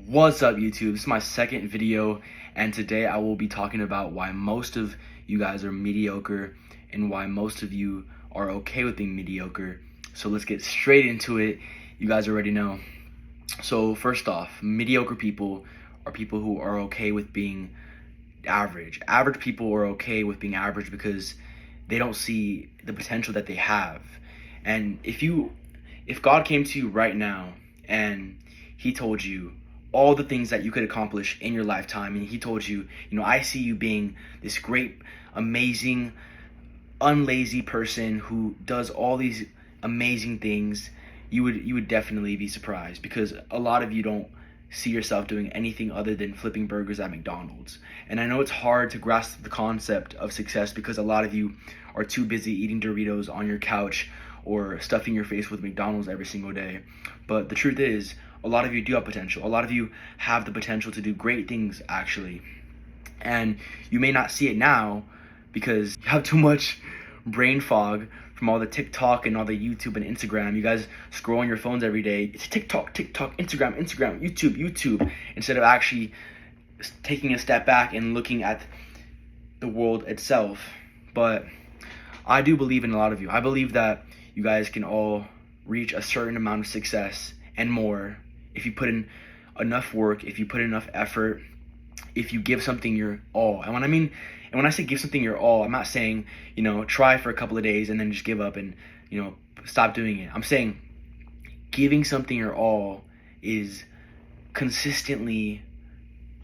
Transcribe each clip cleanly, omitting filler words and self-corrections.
What's up, YouTube? This is my second video, and today I will be talking about why most of you guys are mediocre and why most of you are okay with being mediocre. So let's get straight into it. You guys already know. So first off, mediocre people are people who are okay with being average. Average people are okay with being average because they don't see the potential that they have. And if God came to you right now and he told you all the things that you could accomplish in your lifetime, and he told you, I see you being this great, amazing, unlazy person who does all these amazing things, you would definitely be surprised, because a lot of you don't see yourself doing anything other than flipping burgers at McDonald's. And I know it's hard to grasp the concept of success because a lot of you are too busy eating Doritos on your couch or stuffing your face with McDonald's every single day. But the truth is, a lot of you do have potential. A lot of you have the potential to do great things, actually. And you may not see it now because you have too much brain fog from all the TikTok and all the YouTube and Instagram. You guys scroll on your phones every day. It's TikTok, Instagram, YouTube, instead of actually taking a step back and looking at the world itself. But I do believe in a lot of you. I believe that you guys can all reach a certain amount of success and more if you put in enough work, if you put in enough effort, if you give something your all. And when I say give something your all, I'm not saying, try for a couple of days and then just give up and, stop doing it. I'm saying giving something your all is consistently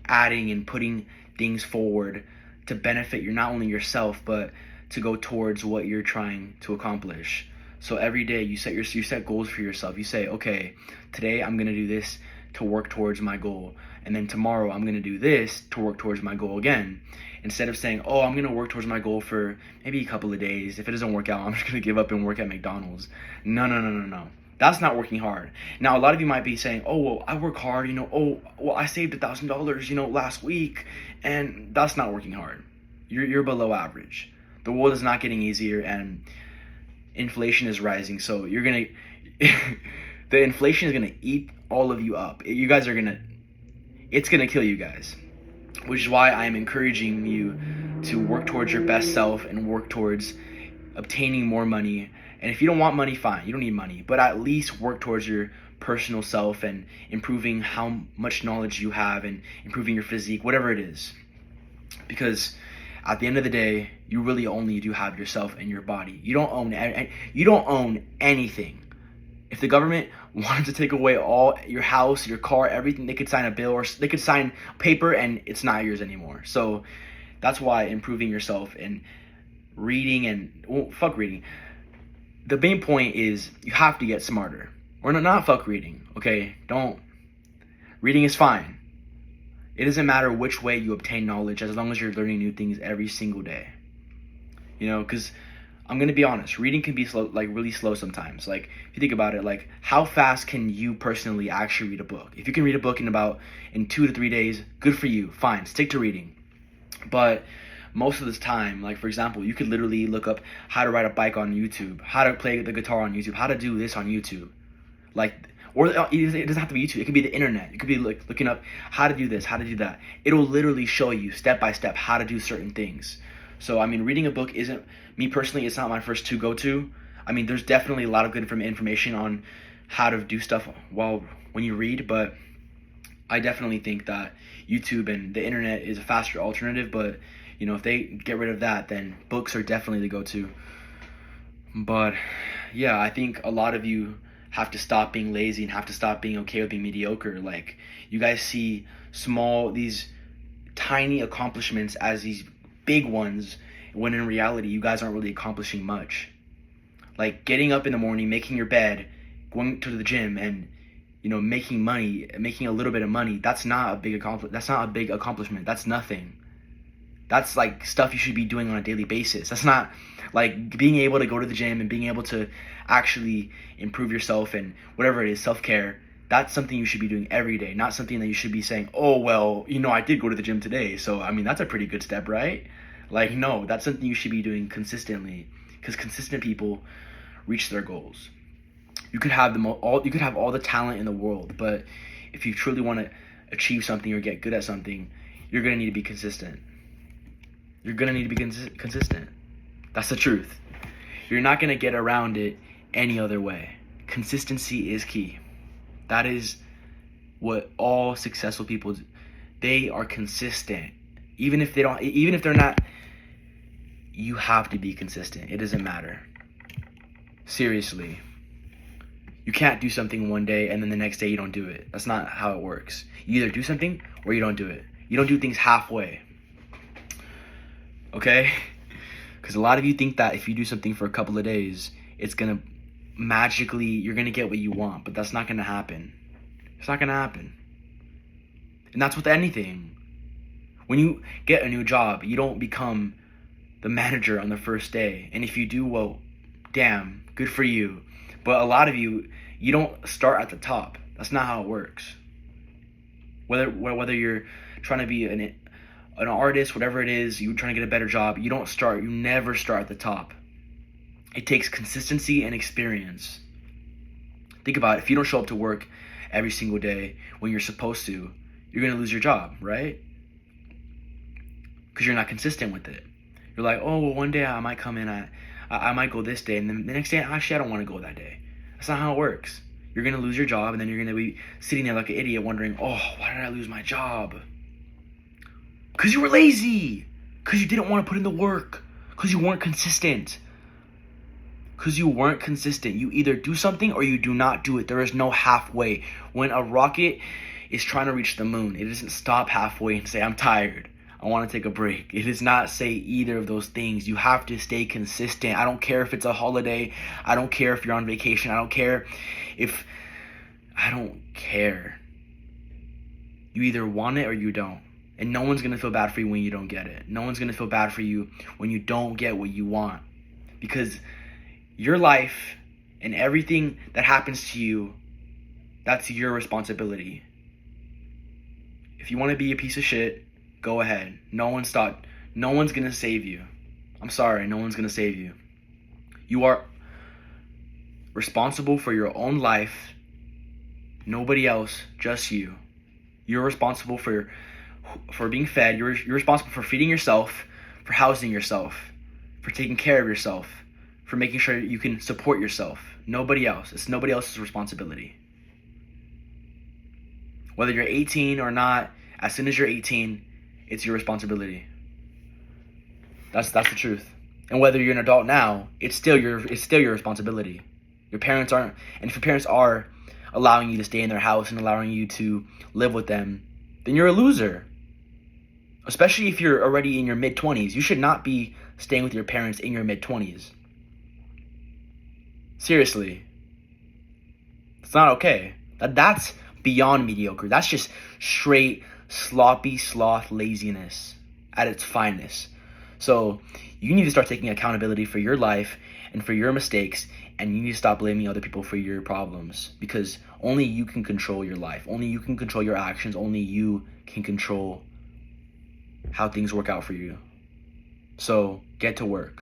adding and putting things forward to benefit not only yourself, but to go towards what you're trying to accomplish. So every day you set goals for yourself. You say, okay, today I'm gonna do this to work towards my goal, and then tomorrow I'm gonna do this to work towards my goal again. Instead of saying, oh, I'm gonna work towards my goal for maybe a couple of days. If it doesn't work out, I'm just gonna give up and work at McDonald's. No. That's not working hard. Now, a lot of you might be saying, oh, well, I work hard, I saved $1,000, last week, and that's not working hard. You're below average. The world is not getting easier, and inflation is rising, so the inflation is gonna eat all of you up. It's gonna kill you guys, which is why I am encouraging you to work towards your best self and work towards obtaining more money. And if you don't want money, fine, you don't need money, but at least work towards your personal self and improving how much knowledge you have and improving your physique, whatever it is. Because at the end of the day, you really only do have yourself and your body. You don't own anything. If the government wanted to take away all your house, your car, everything, they could sign a bill or they could sign paper and it's not yours anymore. So that's why improving yourself and reading fuck reading. The main point is you have to get smarter. Or not fuck reading, okay? Reading is fine. It doesn't matter which way you obtain knowledge as long as you're learning new things every single day. Because I'm going to be honest, reading can be slow, really slow sometimes. If you think about it, how fast can you personally actually read a book? If you can read a book in 2 to 3 days, good for you, fine, stick to reading. But most of this time, for example, you could literally look up how to ride a bike on YouTube, how to play the guitar on YouTube, how to do this on YouTube. Or it doesn't have to be YouTube. It could be the internet. You could be looking up how to do this, how to do that. It'll literally show you step by step how to do certain things. So, reading a book isn't, me personally, it's not my first to go to. There's definitely a lot of good information on how to do stuff when you read, but I definitely think that YouTube and the internet is a faster alternative. But, if they get rid of that, then books are definitely the go-to. But, yeah, I think a lot of you have to stop being lazy and have to stop being okay with being mediocre. You guys see these tiny accomplishments as these big ones, when in reality you guys aren't really accomplishing much. Getting up in the morning, making your bed, going to the gym, and making a little bit of money, that's not a big accomplishment. That's nothing. That's stuff you should be doing on a daily basis. That's not being able to go to the gym and being able to actually improve yourself and whatever it is, self-care. That's something you should be doing every day, not something that you should be saying, oh, well, I did go to the gym today, so that's a pretty good step, right? No, that's something you should be doing consistently, because consistent people reach their goals. You could have all the talent in the world, but if you truly want to achieve something or get good at something, you're going to need to be consistent. You're going to need to be consistent. That's the truth. You're not going to get around it any other way. Consistency is key. That is what all successful people do. They are consistent. Even if they're not, you have to be consistent. It doesn't matter. Seriously. You can't do something one day and then the next day you don't do it. That's not how it works. You either do something or you don't do it. You don't do things halfway. Okay? Because a lot of you think that if you do something for a couple of days, it's going to magically, you're going to get what you want. But that's not going to happen. It's not going to happen. And that's with anything. When you get a new job, you don't become the manager on the first day. And if you do, well, damn, good for you. But a lot of you don't start at the top. That's not how it works. Whether you're trying to be an artist, whatever it is, you're trying to get a better job, you never start at the top. It takes consistency and experience. Think about it. If you don't show up to work every single day when you're supposed to, you're going to lose your job, right? Because you're not consistent with it. You're like, oh, well, one day I might come in, I might go this day, and then the next day, actually, I don't want to go that day. That's not how it works. You're going to lose your job, and then you're going to be sitting there like an idiot wondering, oh, why did I lose my job? Because you were lazy. Because you didn't want to put in the work. Because you weren't consistent. You either do something or you do not do it. There is no halfway. When a rocket is trying to reach the moon, it doesn't stop halfway and say, I'm tired, I want to take a break. It does not say either of those things. You have to stay consistent. I don't care if it's a holiday. I don't care if you're on vacation. I don't care. You either want it or you don't. And no one's going to feel bad for you when you don't get it. No one's going to feel bad for you when you don't get what you want. Because your life and everything that happens to you, that's your responsibility. If you want to be a piece of shit, go ahead. No one's going to save you. I'm sorry, no one's going to save you. You are responsible for your own life. Nobody else, just you. You're responsible for being fed. You're responsible for feeding yourself, for housing yourself, for taking care of yourself, for making sure you can support yourself. Nobody else. It's nobody else's responsibility. Whether you're 18 or not, as soon as you're 18, it's your responsibility. That's the truth. And whether you're an adult now, it's still your responsibility. Your parents aren't, and if your parents are allowing you to stay in their house and allowing you to live with them, then you're a loser. Especially if you're already in your mid-20s. You should not be staying with your parents in your mid-20s. Seriously. It's not okay. That's beyond mediocre. That's just straight sloppy sloth laziness at its finest. So you need to start taking accountability for your life and for your mistakes, and you need to stop blaming other people for your problems, because only you can control your life. Only you can control your actions. Only you can control how things work out for you. So get to work.